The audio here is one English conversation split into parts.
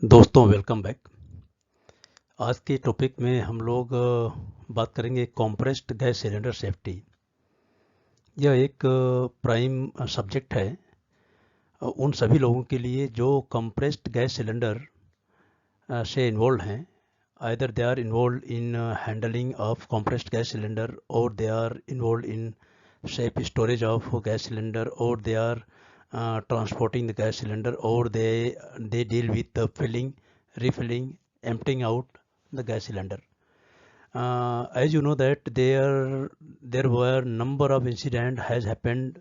दोस्तों welcome back. आज के टॉपिक में हम लोग बात करेंगे कॉम्प्रेस्ड गैस सिलेंडर सेफ्टी। यह एक प्राइम सब्जेक्ट है उन सभी लोगों के लिए जो कंप्रेस्ड गैस सिलेंडर से इन्वॉल्व हैं। Either they are involve in handling of compressed gas cylinder, or they are involved in safe storage of gas cylinder, or they are transporting the gas cylinder, or they deal with the filling, refilling, emptying out the gas cylinder. As you know that there were number of incident has happened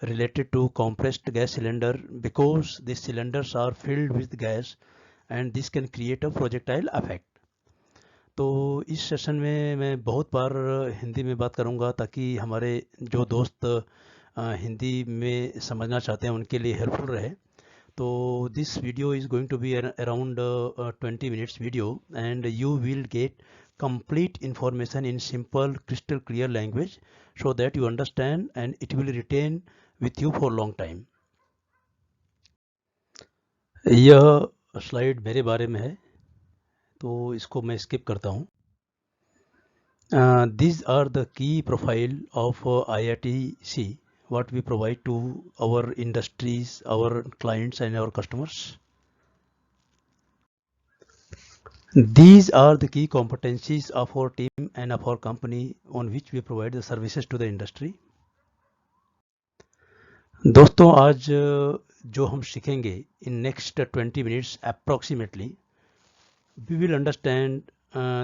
related to compressed gas cylinder, because the cylinders are filled with gas and this can create a projectile effect. तो इस session में मैं बहुत बार हिंदी में बात करूंगा ताकि हमारे जो दोस्त हिंदी में समझना चाहते हैं उनके लिए हेल्पफुल रहे। तो this video is going to be around 20 minutes video, and you will get complete information in simple crystal clear language so that you understand and it will retain with you for long time. यह slide मेरे बारे में है तो इसको मैं skip करता हूँ। These are the key profile of IITC, what we provide to our industries, our clients and our customers. These are the key competencies of our team and of our company on which we provide the services to the industry. दोस्तों आज जो हम सीखेंगे in next 20 minutes approximately, we will understand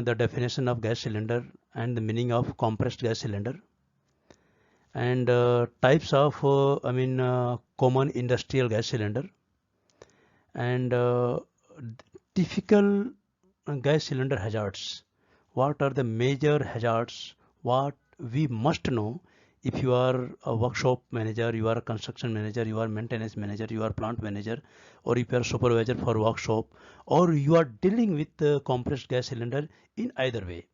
the definition of gas cylinder and the meaning of compressed gas cylinder, and types of common industrial gas cylinder, and typical gas cylinder hazards. What are the major hazards what we must know if you are a workshop manager, you are a construction manager, you are maintenance manager, you are plant manager, or if you are supervisor for workshop, or you are dealing with the compressed gas cylinder in either way.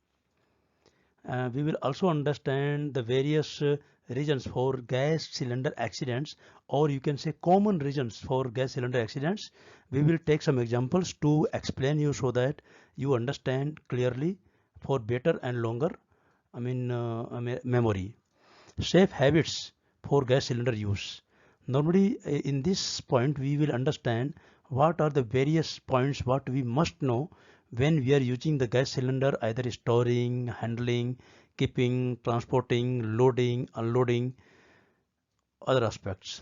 We will also understand the various reasons for gas cylinder accidents, or you can say common reasons for gas cylinder accidents. We will take some examples to explain you so that you understand clearly for better and longer memory. Safe habits for gas cylinder use. Normally in this point we will understand what are the various points what we must know when we are using the gas cylinder, either storing, handling, keeping, transporting, loading, unloading, other aspects.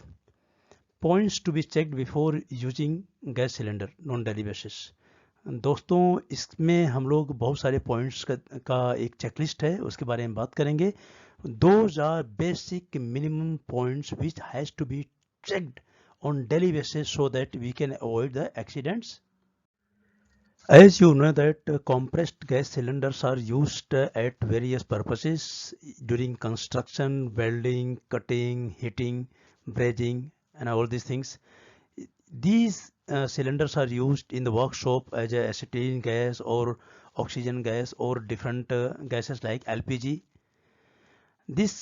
Points to be checked before using gas cylinder on daily basis. दोस्तों इसमें हम लोग बहुत सारे points का एक checklist है, उसके बारे में बात करेंगे. Those are basic minimum points which has to be checked on daily basis so that we can avoid the accidents. As you know that compressed gas cylinders are used at various purposes during construction, welding, cutting, heating, brazing, and all these things. These cylinders are used in the workshop as a acetylene gas or oxygen gas or different gases like LPG. These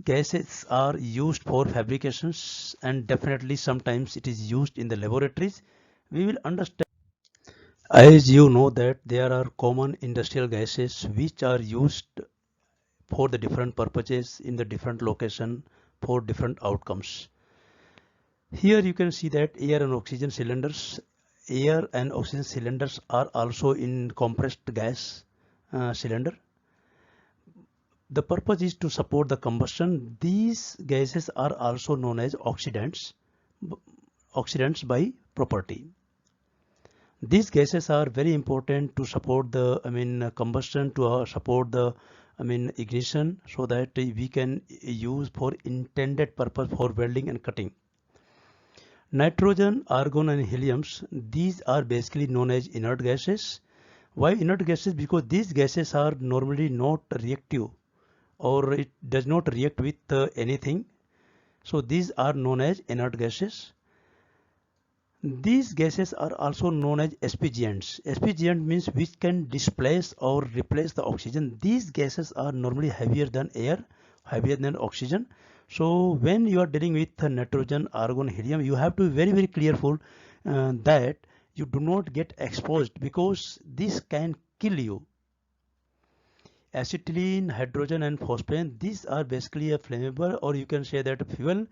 gases are used for fabrications, and definitely sometimes it is used in the laboratories. We will understand. As you know that there are common industrial gases which are used for the different purposes in the different location for different outcomes. Here you can see that air and oxygen cylinders. Air and oxygen cylinders are also in compressed gas cylinder. The purpose is to support the combustion. These gases are also known as oxidants by property. These gases are very important to support the combustion, to support the ignition, so that we can use for intended purpose for welding and cutting. Nitrogen, argon and heliums, these are basically known as inert gases. Why inert gases? Because these gases are normally not reactive, or it does not react with anything. So these are known as inert gases. These gases are also known as SPGants. SPGant means which can displace or replace the oxygen. These gases are normally heavier than air, heavier than oxygen. So when you are dealing with nitrogen, argon, helium, you have to be very, very careful that you do not get exposed, because this can kill you. Acetylene, hydrogen and phosphine, these are basically a flammable, or you can say that a fuel.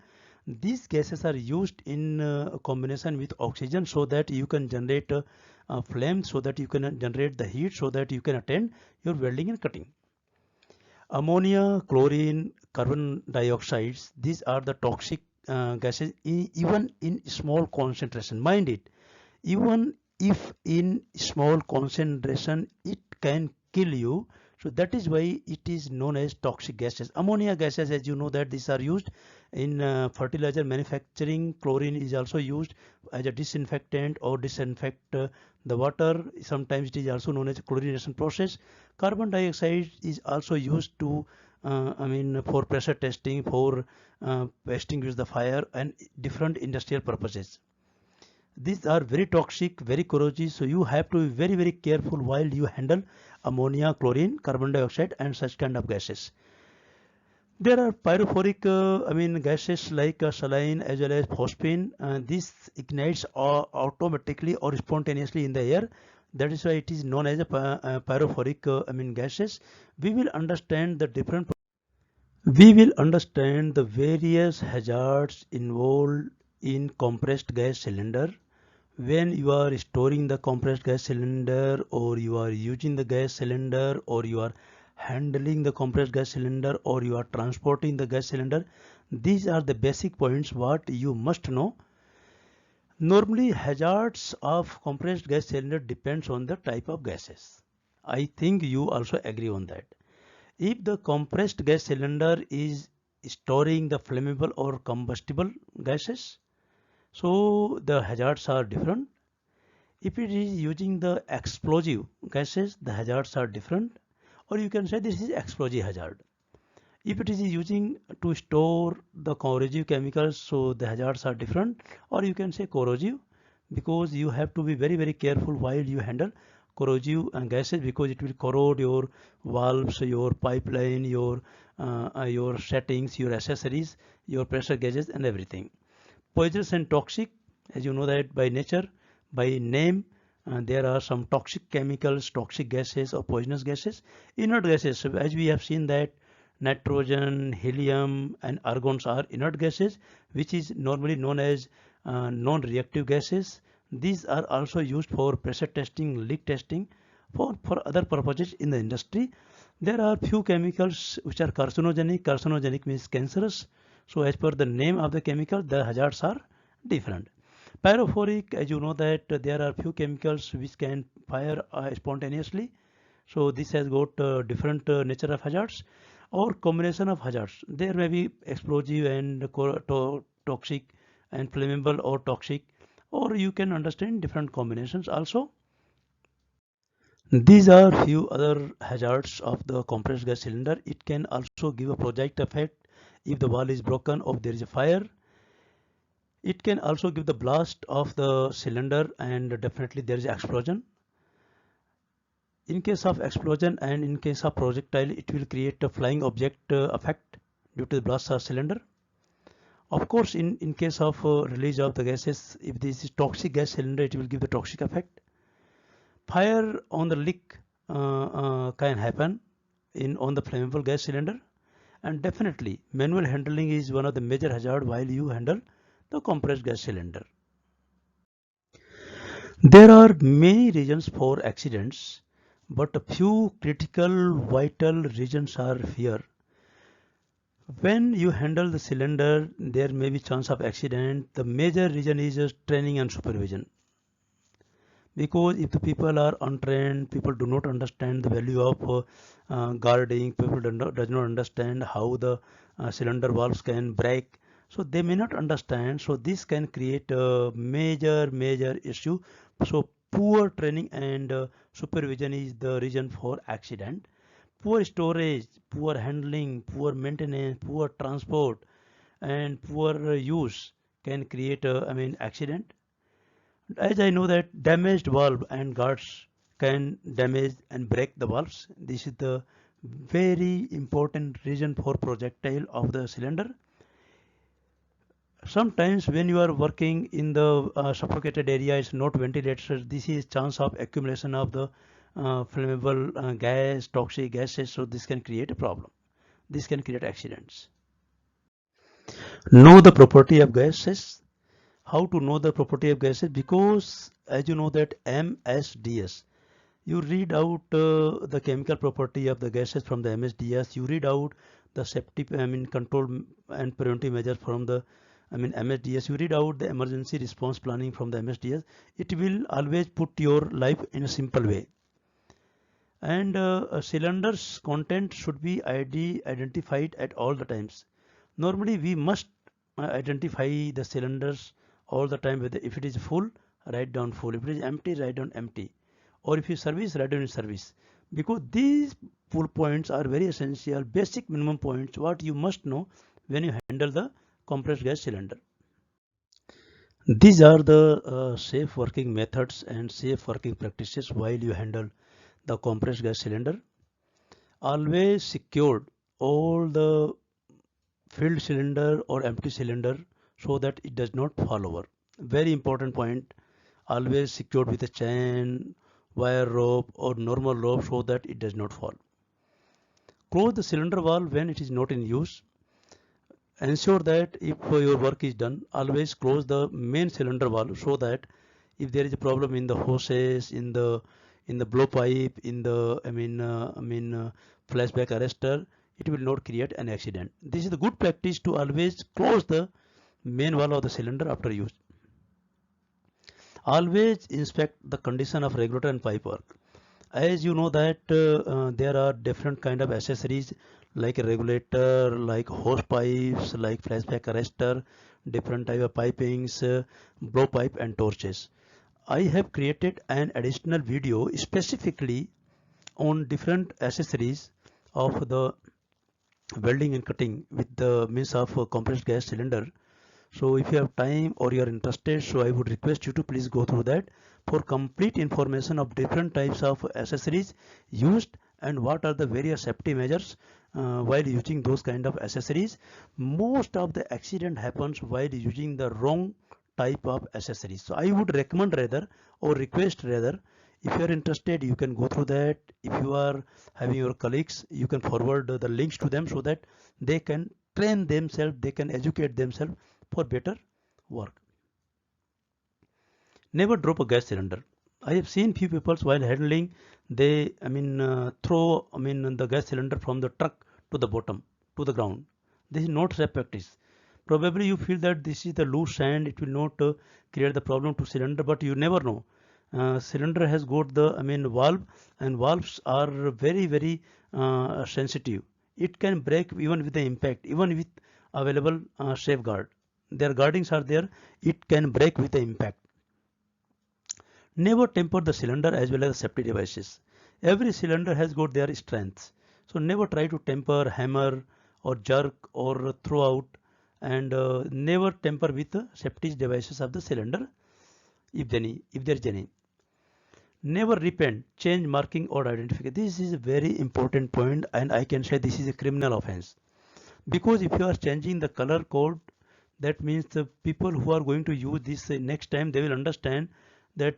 These gases are used in combination with oxygen, so that you can generate a flame, so that you can generate the heat, so that you can attend your welding and cutting. Ammonia, chlorine, carbon dioxides, these are the toxic gases, even in small concentration. Mind it, even if in small concentration it can kill you. So that is why it is known as toxic gases. Ammonia gases, as you know, that these are used in fertilizer manufacturing. Chlorine is also used as a disinfectant or disinfect the water. Sometimes it is also known as chlorination process. Carbon dioxide is also used to for pressure testing, for extinguish the fire and different industrial purposes. These are very toxic, very corrosive, so you have to be very, very careful while you handle ammonia, chlorine, carbon dioxide and such kind of gases. There are pyrophoric gases like saline as well as phosphine. This ignites automatically or spontaneously in the air. That is why it is known as a pyrophoric gases. We will understand the various hazards involved in compressed gas cylinder. When you are storing the compressed gas cylinder, or you are using the gas cylinder, or you are handling the compressed gas cylinder, or you are transporting the gas cylinder, these are the basic points what you must know. Normally, hazards of compressed gas cylinder depends on the type of gases. I think you also agree on that. If the compressed gas cylinder is storing the flammable or combustible gases, so the hazards are different. If it is using the explosive gases, the hazards are different, or you can say this is explosive hazard. If it is using to store the corrosive chemicals, so the hazards are different, or you can say corrosive, because you have to be very, very careful while you handle corrosive gases, because it will corrode your valves, your pipeline, your settings, your accessories, your pressure gauges and everything. Poisonous and toxic, as you know that by nature, by name, there are some toxic chemicals, toxic gases or poisonous gases. Inert gases, as we have seen that nitrogen, helium and argons are inert gases, which is normally known as non-reactive gases. These are also used for pressure testing, leak testing, for other purposes in the industry. There are few chemicals which are carcinogenic. Carcinogenic means cancerous. So as per the name of the chemical, the hazards are different. Pyrophoric, as you know that there are few chemicals which can fire spontaneously. So this has got different nature of hazards or combination of hazards. There may be explosive and toxic and flammable or toxic, or you can understand different combinations also. These are few other hazards of the compressed gas cylinder. It can also give a project effect if the valve is broken or there is a fire. It can also give the blast of the cylinder, and definitely there is explosion. In case of explosion and in case of projectile, it will create a flying object effect due to the blast of cylinder. Of course, in case of release of the gases, if this is toxic gas cylinder, it will give the toxic effect. Fire on the leak can happen on the flammable gas cylinder, and definitely manual handling is one of the major hazard while you handle the compressed gas cylinder. There are many reasons for accidents, but a few critical vital reasons are here. When you handle the cylinder, there may be chance of accident. The major reason is training and supervision. Because if the people are untrained, people do not understand the value of guarding, people does not understand how the cylinder valves can break, so they may not understand. So this can create a major issue. So poor training and supervision is the reason for accident. Poor storage, poor handling, poor maintenance, poor transport and poor use can create accident. As I know that damaged valve and guards can damage and break the valves. This is the very important reason for projectile of the cylinder. Sometimes when you are working in the suffocated area, it's not ventilated. This is chance of accumulation of the flammable gas, toxic gases. So this can create a problem. This can create accidents. Know the property of gases. How to know the property of gases? Because as you know that MSDS, you read out the chemical property of the gases from the MSDS. You read out the safety, control and preventive measures from the, MSDS. You read out the emergency response planning from the MSDS. It will always put your life in a simple way. And a cylinder's content should be identified at all the times. Normally, we must identify the cylinders all the time. Whether if it is full, write down full. If it is empty, write down empty. Or if you service, write down in service. Because these pull points are very essential, basic minimum points what you must know when you handle the compressed gas cylinder. These are the safe working methods and safe working practices while you handle the compressed gas cylinder. Always secured all the filled cylinder or empty cylinder so that it does not fall over. Very important point. Always secured with a chain, wire rope or normal rope so that it does not fall. Close the cylinder valve when it is not in use. Ensure that if your work is done, always close the main cylinder valve so that if there is a problem in the hoses, in the blow pipe, in the flashback arrestor, it will not create an accident. This is the good practice to always close the main valve of the cylinder after use. Always inspect the condition of regulator and pipe work. As you know that there are different kind of accessories like a regulator, like hose pipes, like flashback arrestor, different type of pipings, blow pipe and torches. I have created an additional video specifically on different accessories of the welding and cutting with the means of a compressed gas cylinder. So if you have time or you are interested, so I would request you to please go through that for complete information of different types of accessories used and what are the various safety measures while using those kind of accessories. Most of the accident happens while using the wrong type of accessories. So I would recommend rather or request rather, if you are interested, you can go through that. If you are having your colleagues, you can forward the links to them so that they can train themselves, they can educate themselves for better work. Never drop a gas cylinder. I have seen few people while handling, they throw the gas cylinder from the truck to the bottom, to the ground. This is not safe practice. Probably you feel that this is the loose sand, it will not create the problem to cylinder, but you never know. Cylinder has got the valve, and valves are very sensitive. It can break even with the impact, even with available safeguard. Their guardings are there, it can break with the impact. Never temper the cylinder as well as safety devices. Every cylinder has got their strengths. So never try to temper, hammer or jerk or throw out, and never temper with the safety devices of the cylinder if there is any. Never repaint, change marking or identification. This is a very important point, and I can say this is a criminal offense. Because if you are changing the color code, that means the people who are going to use this next time, they will understand that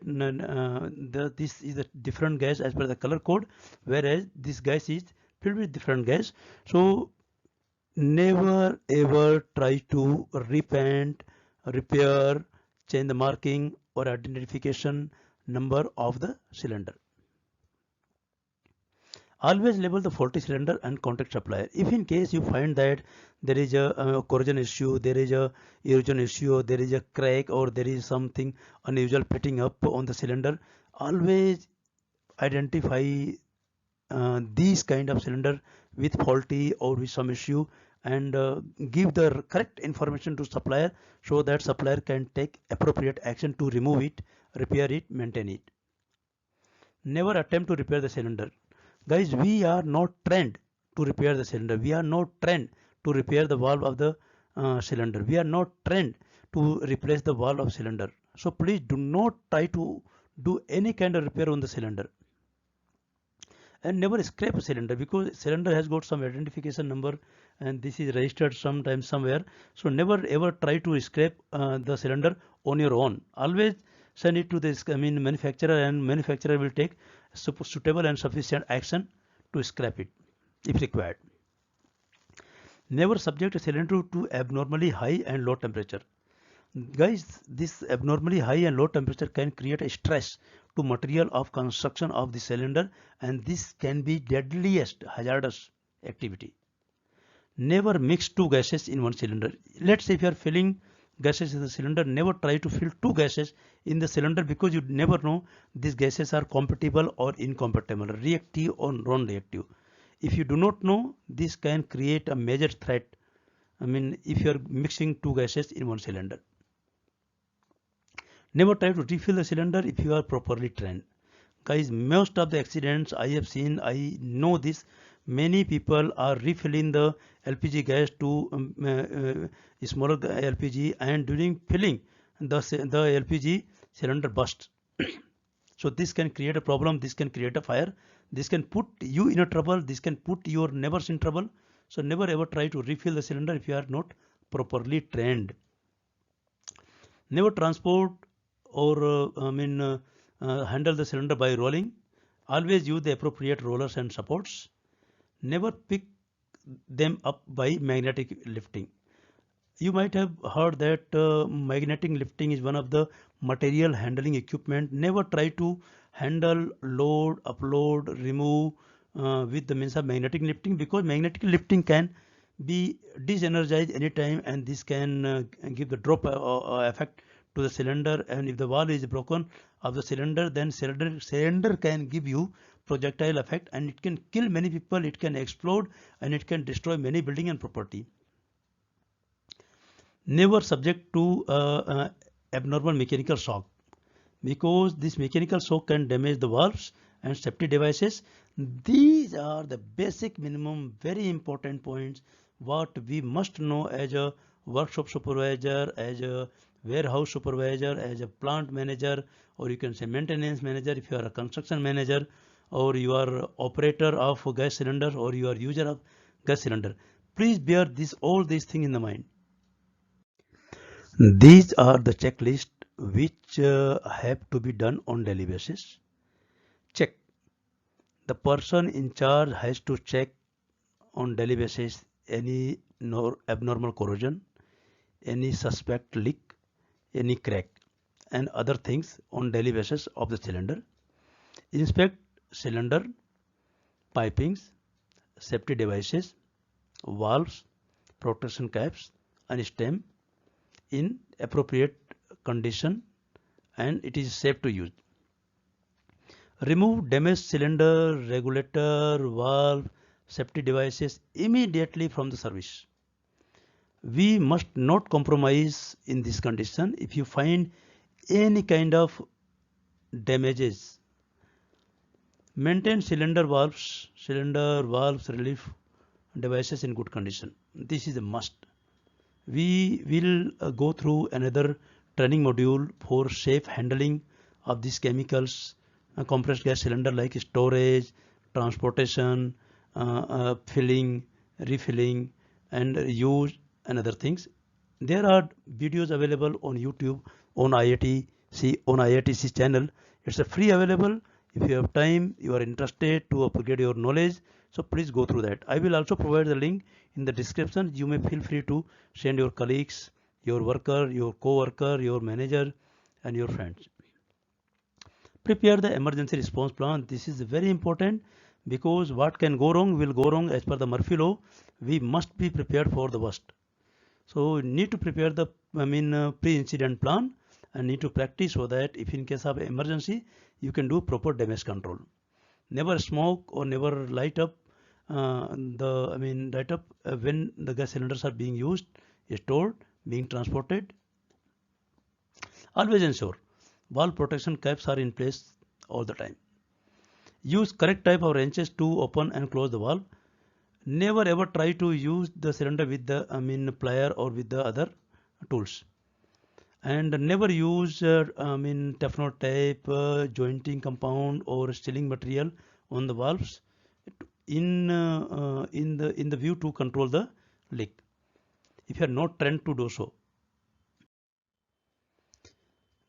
this is a different gas as per the color code, whereas this gas is filled with different gas. So never ever try to repaint, repair, change the marking or identification number of the cylinder. Always label the faulty cylinder and contact supplier. If in case you find that there is a corrosion issue, there is a erosion issue, there is a crack or there is something unusual pitting up on the cylinder, always identify these kind of cylinder with faulty or with some issue and give the correct information to supplier so that supplier can take appropriate action to remove it, repair it, maintain it. Never attempt to repair the cylinder. Guys, we are not trained to repair the cylinder. We are not trained to repair the valve of the cylinder. We are not trained to replace the valve of cylinder. So please do not try to do any kind of repair on the cylinder. And never scrape a cylinder, because cylinder has got some identification number and this is registered sometimes somewhere. So never ever try to scrape the cylinder on your own. Always send it to this manufacturer, and manufacturer will take suitable and sufficient action to scrap it if required. Never subject a cylinder to abnormally high and low temperature. Guys, this abnormally high and low temperature can create a stress to material of construction of the cylinder, and this can be deadliest hazardous activity. Never mix two gases in one cylinder. Let's say if you are filling gases in the cylinder, never try to fill two gases in the cylinder, because you never know these gases are compatible or incompatible, reactive or non-reactive. If you do not know, this can create a major threat. If you are mixing two gases in one cylinder. Never try to refill the cylinder if you are properly trained. Guys, most of the accidents I have seen, I know this, many people are refilling the LPG gas to smaller LPG, and during filling the LPG cylinder bursts. So this can create a problem, this can create a fire, this can put you in a trouble, this can put your neighbors in trouble. So never ever try to refill the cylinder if you are not properly trained. Never transport or handle the cylinder by rolling. Always use the appropriate rollers and supports. Never pick them up by magnetic lifting. You might have heard that magnetic lifting is one of the material handling equipment. Never try to handle, load, upload, remove with the means of magnetic lifting, because magnetic lifting can be disenergized anytime, and this can give the drop effect to the cylinder. And if the valve is broken of the cylinder, then cylinder can give you projectile effect, and it can kill many people, it can explode, and it can destroy many building and property. Never subject to abnormal mechanical shock, because this mechanical shock can damage the valves and safety devices. These are the basic minimum very important points what we must know as a workshop supervisor, as a warehouse supervisor, as a plant manager, or you can say maintenance manager if you are a construction manager, or you are operator of a gas cylinder, or you are user of gas cylinder. Please bear all these things in the mind. These are the checklist which have to be done on daily basis. Check. The person in charge has to check on daily basis any abnormal corrosion, any suspect leak, any crack, and other things on daily basis of the cylinder. Inspect cylinder, pipings, safety devices, valves, protection caps, and stem in appropriate condition, and it is safe to use. Remove damaged cylinder, regulator, valve, safety devices immediately from the service. We must not compromise in this condition. If you find any kind of damages, maintain cylinder valves relief devices in good condition. This is a must. We will go through another training module for safe handling of these chemicals, compressed gas cylinder, like storage, transportation, filling, refilling, and use, and other things. There are videos available on YouTube on IITC channel. It's a free available. If you have time, you are interested to upgrade your knowledge, so please go through that. I will also provide the link in the description. You may feel free to send your colleagues, your worker, your co-worker, your manager, and your friends. Prepare the emergency response plan. This is very important, because what can go wrong will go wrong. As per the Murphy law, we must be prepared for the worst. So need to prepare the pre-incident plan, and need to practice, so that if in case of emergency, you can do proper damage control. Never smoke or never light up when the gas cylinders are being used, stored, being transported. Always ensure valve protection caps are in place all the time. Use correct type of wrenches to open and close the valve. Never ever try to use the cylinder with the plier or with the other tools. And never use Teflon tape, jointing compound, or sealing material on the valves. in the view to control the leak, if you are not trained to do so.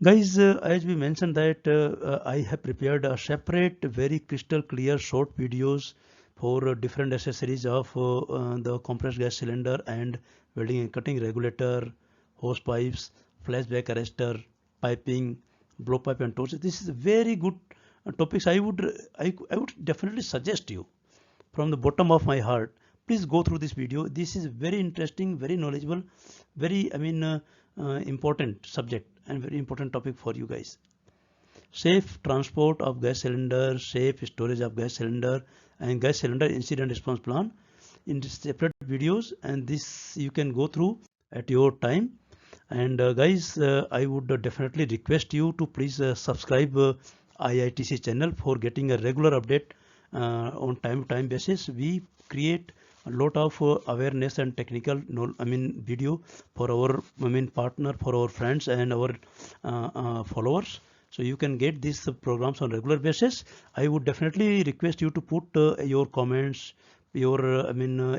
Guys, as we mentioned that I have prepared a separate, very crystal clear short videos for different accessories of the compressed gas cylinder and welding and cutting regulator, hose pipes, flashback arrestor, piping, blowpipe and torch. This is a very good topics. I would definitely suggest you from the bottom of my heart, please go through this video. This is very interesting, very knowledgeable, very important subject and very important topic for you guys. Safe transport of gas cylinder, safe storage of gas cylinder, and gas cylinder incident response plan in separate videos, and this you can go through at your time. And guys, I would definitely request you to please subscribe IITC channel for getting a regular update on time to time basis. We create a lot of awareness and technical video for our partner, for our friends and our followers, so you can get these programs on regular basis. I would definitely request you to put your comments, your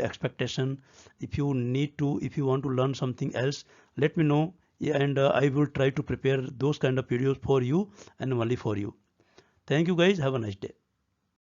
expectation. If you want to learn something else, let me know. Yeah, and I will try to prepare those kind of videos for you and only for you. Thank you guys, have a nice day.